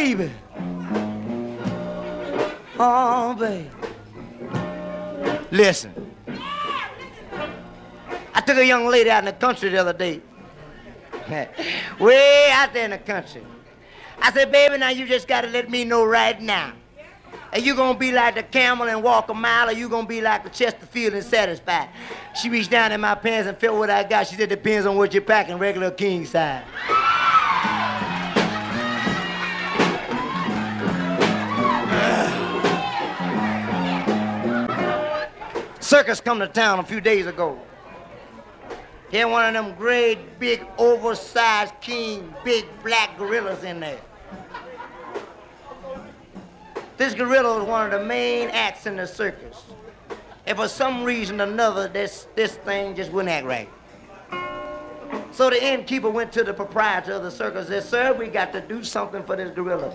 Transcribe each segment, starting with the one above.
baby. Oh, baby. Listen. I took a young lady out in the country the other day. Way out there in the country. I said, baby, now you just got to let me know right now. Are you going to be like the camel and walk a mile, or you going to be like the Chesterfield and satisfied? She reached down in my pants and felt what I got. She said, depends on what you're packing, regular king size. Circus come to town a few days ago. He had one of them great, big, oversized, king, big black gorillas in there. This gorilla was one of the main acts in the circus. And for some reason or another, this thing just wouldn't act right. So the innkeeper went to the proprietor of the circus and said, sir, we got to do something for this gorilla.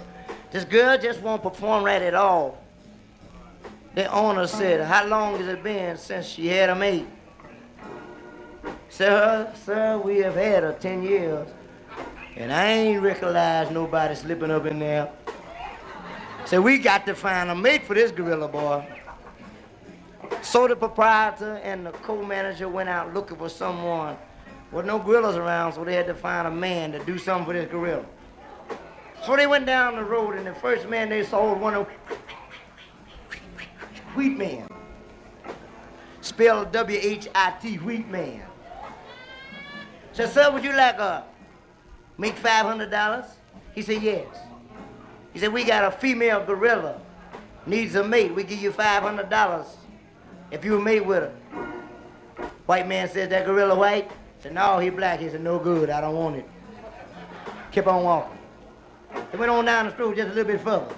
This girl just won't perform right at all. The owner said, how long has it been since she had a mate? Sir, we have had her 10 years, and I ain't recognized nobody slipping up in there. So we got to find a mate for this gorilla boy. So the proprietor and the co-manager went out looking for someone. There were no gorillas around, so they had to find a man to do something for this gorilla. So they went down the road, and the first man they saw was one of Wheat Man. Spelled W-H-I-T, Wheat Man. Said, sir, would you like make $500? He said, yes. He said, we got a female gorilla, needs a mate. We give you $500 if you mate with her. White man said, that gorilla white? He said, no, he black. He said, no good, I don't want it. Kept on walking. They went on down the street just a little bit further.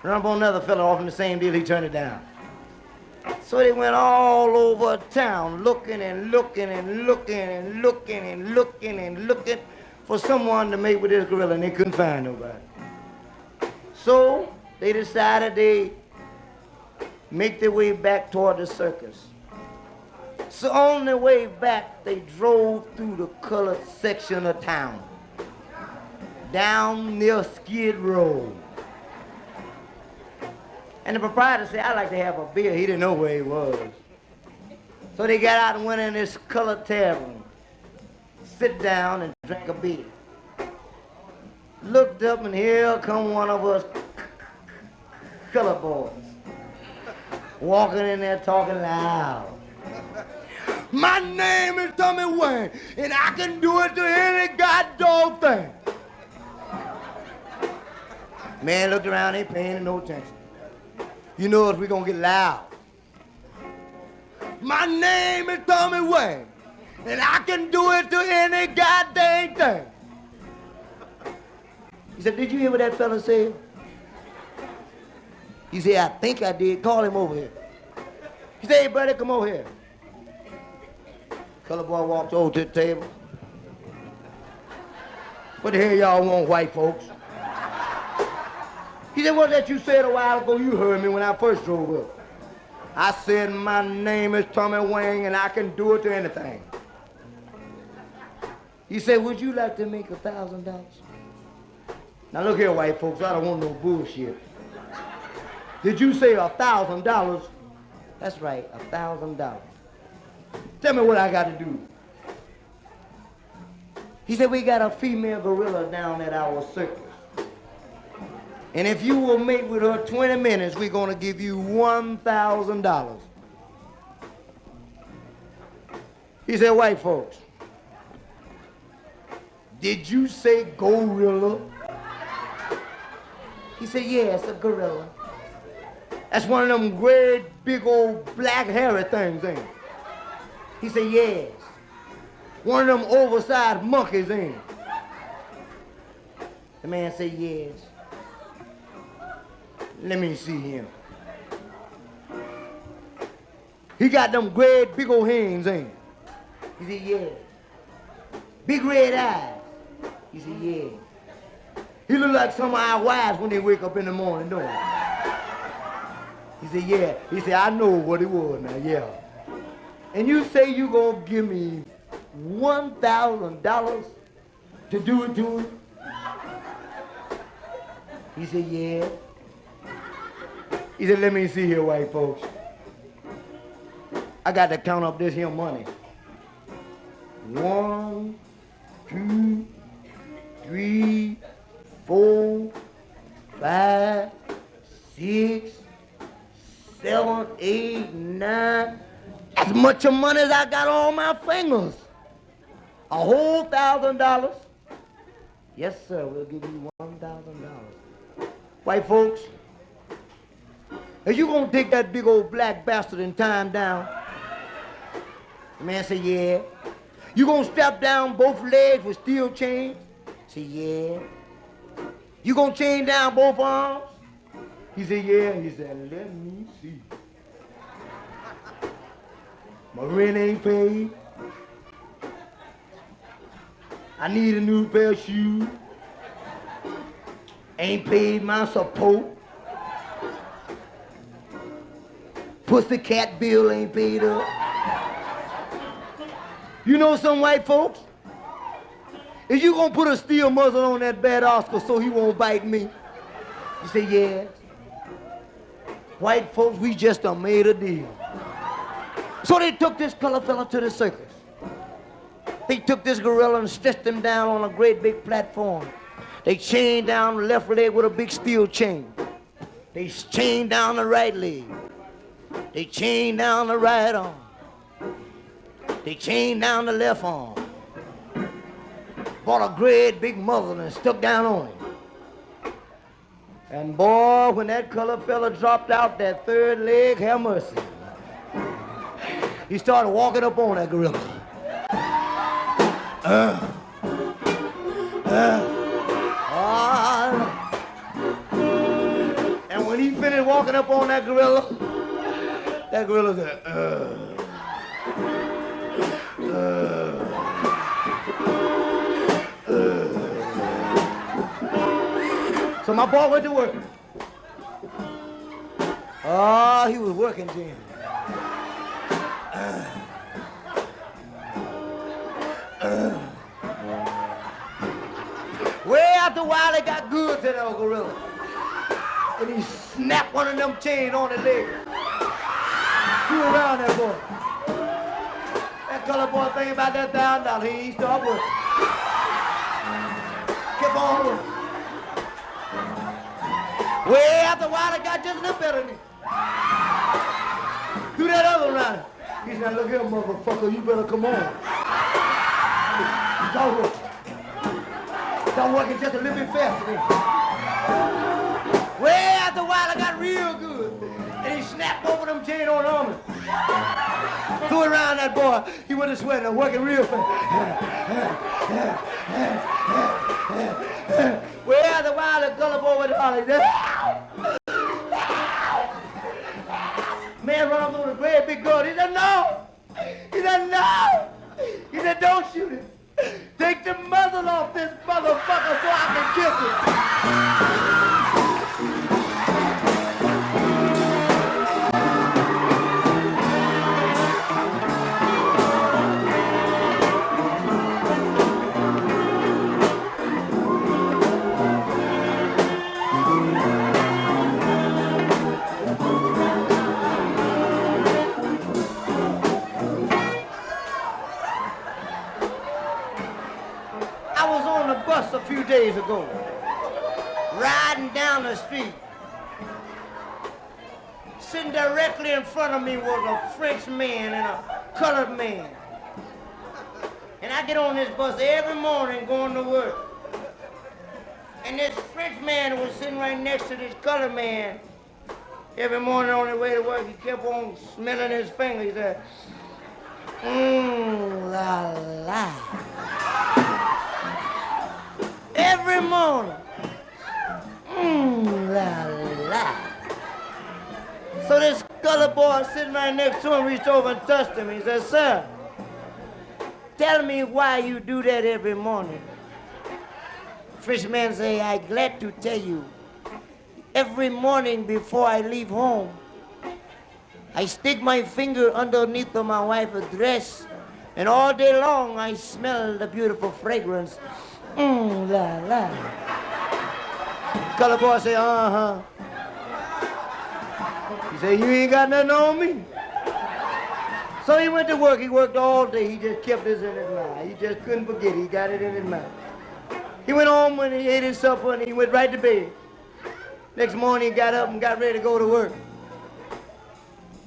Run up on another fella offering the same deal, he turned it down. So they went all over town looking and looking and looking and looking and looking and looking for someone to mate with this gorilla, and they couldn't find nobody. So they decided they make their way back toward the circus. So on their way back, they drove through the colored section of town, down near Skid Row. And the proprietor said, I'd like to have a beer. He didn't know where he was. So they got out and went in this colored tavern, sit down and drank a beer. Looked up, and here come one of us color boys, walking in there talking loud. My name is Tommy Wayne, and I can do it to any goddamn thing. Man looked around, ain't paying no attention. You know if we're gonna get loud. My name is Tommy Wayne, and I can do it to any goddamn thing. He said, did you hear what that fella said? He said, I think I did. Call him over here. He said, hey, buddy, come over here. Color boy walked over to the table. What the hell y'all want, white folks? He said, what's that you said a while ago? You heard me when I first drove up. I said, my name is Tommy Wayne, and I can do it to anything. He said, would you like to make $1,000? Now look here, white folks, I don't want no bullshit. Did you say $1,000? That's right, $1,000. Tell me what I got to do. He said, we got a female gorilla down at our circus. And if you will mate with her 20 minutes, we're going to give you $1,000. He said, white folks, did you say gorilla? He said, yes, a gorilla. That's one of them great, big old black hairy things, ain't it? He said, yes. One of them oversized monkeys, ain't it? The man said, yes. Let me see him. He got them great big old hands, ain't he? He said, yeah. Big red eyes. He said, yeah. He look like some of our wives when they wake up in the morning, don't he? He said, yeah. He said, I know what it was now, yeah. And you say you gonna give me $1,000 to do it to him? He said, yeah. He said, let me see here, white folks. I got to count up this here money. 1, 2, 3, 4, 5, 6, 7, 8, 9. As much of money as I got on my fingers. A whole $1,000. Yes, sir, we'll give you $1,000. White folks, are you gonna take that big old black bastard and tie him down? The man said, yeah. You gonna strap down both legs with steel chains? Say, yeah. You gonna chain down both arms? He said, yeah. He said, let me see. My rent ain't paid. I need a new pair of shoes. Ain't paid my support. Pussycat bill ain't paid up. You know some white folks? Is you gonna put a steel muzzle on that bad Oscar so he won't bite me? You say, yeah. White folks, we just done made a deal. So they took this color fella to the circus. They took this gorilla and stretched him down on a great big platform. They chained down the left leg with a big steel chain. They chained down the right leg. They chained down the right arm. They chained down the left arm. Bought a great big muzzle and stuck down on him. And boy, when that colored fella dropped out that third leg, have mercy. He started walking up on that gorilla. And when he finished walking up on that gorilla said, So my boy went to work. Oh, he was working, Jim. Way after a while, it got good to that gorilla. And he snapped one of them chains on his leg. Threw around that boy. That color boy thinking about that $1,000. He ain't stopped working. Kept on working. Way after a while, it got just a little better than me. Do that other round. He said, look here, motherfucker, you better come on. Start working. Start working just a little bit faster then. Way after a while, I got real good. And he snapped over them chain on armor. Threw it around that boy. He went to sweating and working real fast. Way after a while, the color boy went to holler. Man run up on a great big gun. He said, no. He said, no. He said, don't shoot him. Take the muzzle off this motherfucker so I can kiss him. A few days ago, riding down the street. Sitting directly in front of me was a French man and a colored man. And I get on this bus every morning going to work. And this French man was sitting right next to this colored man. Every morning on the way to work, he kept on smelling his finger. He said, la la. Every morning. La la. So this colored boy sitting right next to him reached over and touched him. He said, sir, tell me why you do that every morning. French man say, I'm glad to tell you. Every morning before I leave home, I stick my finger underneath of my wife's dress, and all day long I smell the beautiful fragrance. La la. Color boy say, uh-huh. He said, you ain't got nothing on me. So he went to work. He worked all day. He just kept this in his mind. He just couldn't forget it. He got it in his mind. He went home when he ate his supper and he went right to bed. Next morning he got up and got ready to go to work.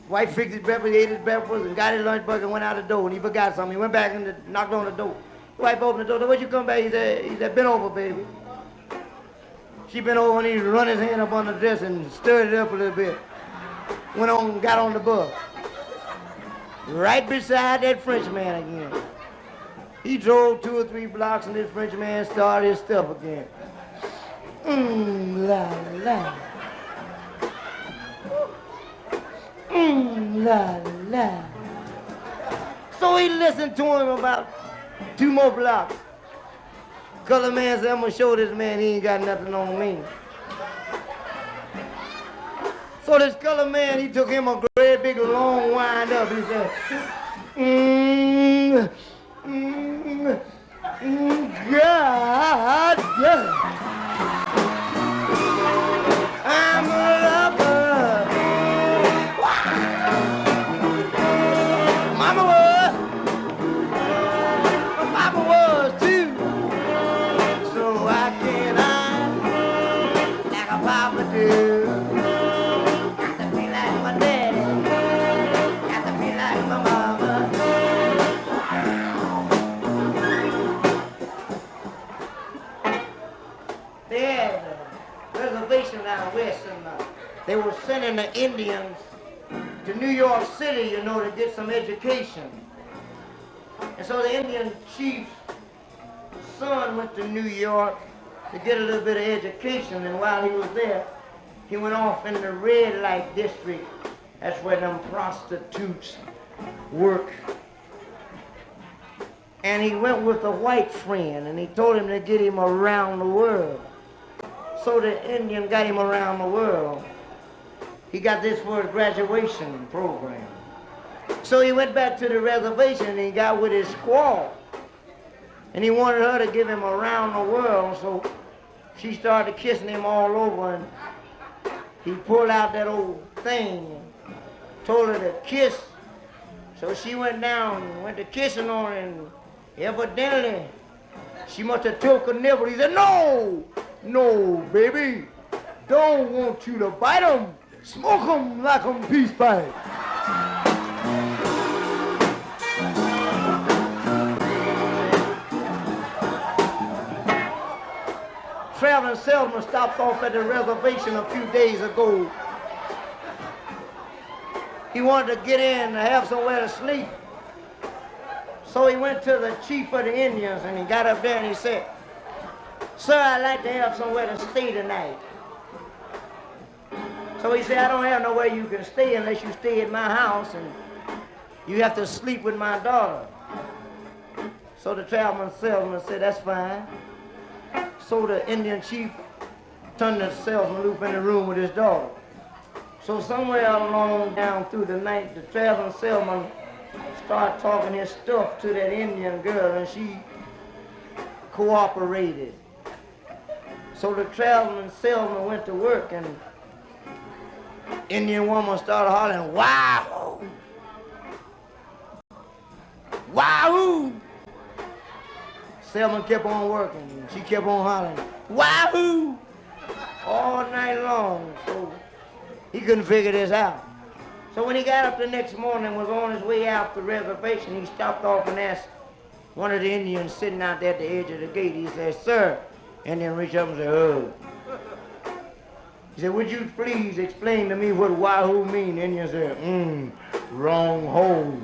Wife fixed his breakfast, he ate his breakfast, and got his lunch bucket and went out the door, and he forgot something. He went back and knocked on the door. Wife opened the door, said, when'd you come back? He said, bend over, baby. She bent over and he run his hand up on the dress and stirred it up a little bit. Went on and got on the bus. Right beside that French man again. He drove 2 or 3 blocks and this French man started his stuff again. La la. La la. So he listened to him about 2 more blocks. Color man said, I'm gonna show this man he ain't got nothing on me. So this color man, he took him a great big long wind up. He said, God, yeah. I'm a lover. Mama was, my papa was too. So why can't I, like a papa do? Got to be like my daddy, got to be like my mama. They had a reservation out west and they were sending the Indians to New York City, you know, to get some education. And so the Indian chief's son went to New York to get a little bit of education, and while he was there, he went off in the red light district. That's where them prostitutes work. And he went with a white friend, and he told him to get him around the world. So the Indian got him around the world. He got this for a graduation program. So he went back to the reservation and he got with his squaw. And he wanted her to give him around the world, so she started kissing him all over, and he pulled out that old thing and told her to kiss. So she went down and went to kissing on her, and evidently she must have took a nibble. He said, no, baby, don't want you to bite them. Smoke them like them peace pipe. Traveling salesman stopped off at the reservation a few days ago. He wanted to get in to have somewhere to sleep. So he went to the chief of the Indians and he got up there and he said, sir, I'd like to have somewhere to stay tonight. So he said, I don't have nowhere you can stay unless you stay at my house, and you have to sleep with my daughter. So the traveling salesman said, that's fine. So the Indian chief turned the salesman loose in the room with his daughter. So somewhere along down through the night, the traveling salesman started talking his stuff to that Indian girl, and she cooperated. So the traveling salesman went to work, and Indian woman started hollering, wow! Wahoo! Salesman kept on working, and she kept on hollering, wahoo! All night long, so he couldn't figure this out. So when he got up the next morning and was on his way out the reservation, he stopped off and asked one of the Indians sitting out there at the edge of the gate, he said, sir, Indian reached up and said, oh. He said, would you please explain to me what wahoo mean? Indian said, wrong hole.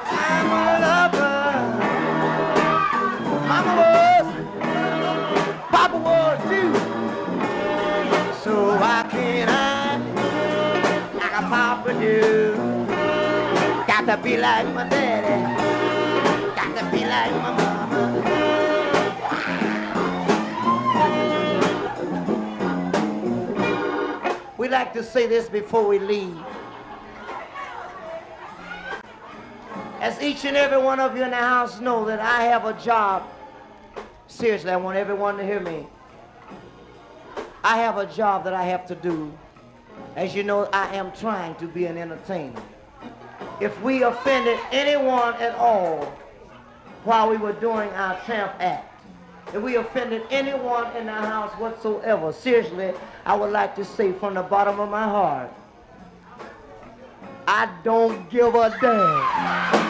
I'm a lover. Mama was, Papa was too. So why can't I, like a papa do? Got to be like my daddy. Got to be like my mama. We like to say this before we leave. As each and every one of you in the house know that I have a job Seriously, I want everyone to hear me. I have a job that I have to do. As you know, I am trying to be an entertainer. If we offended anyone at all while we were doing our Tramp act, if we offended anyone in the house whatsoever, seriously, I would like to say from the bottom of my heart, I don't give a damn.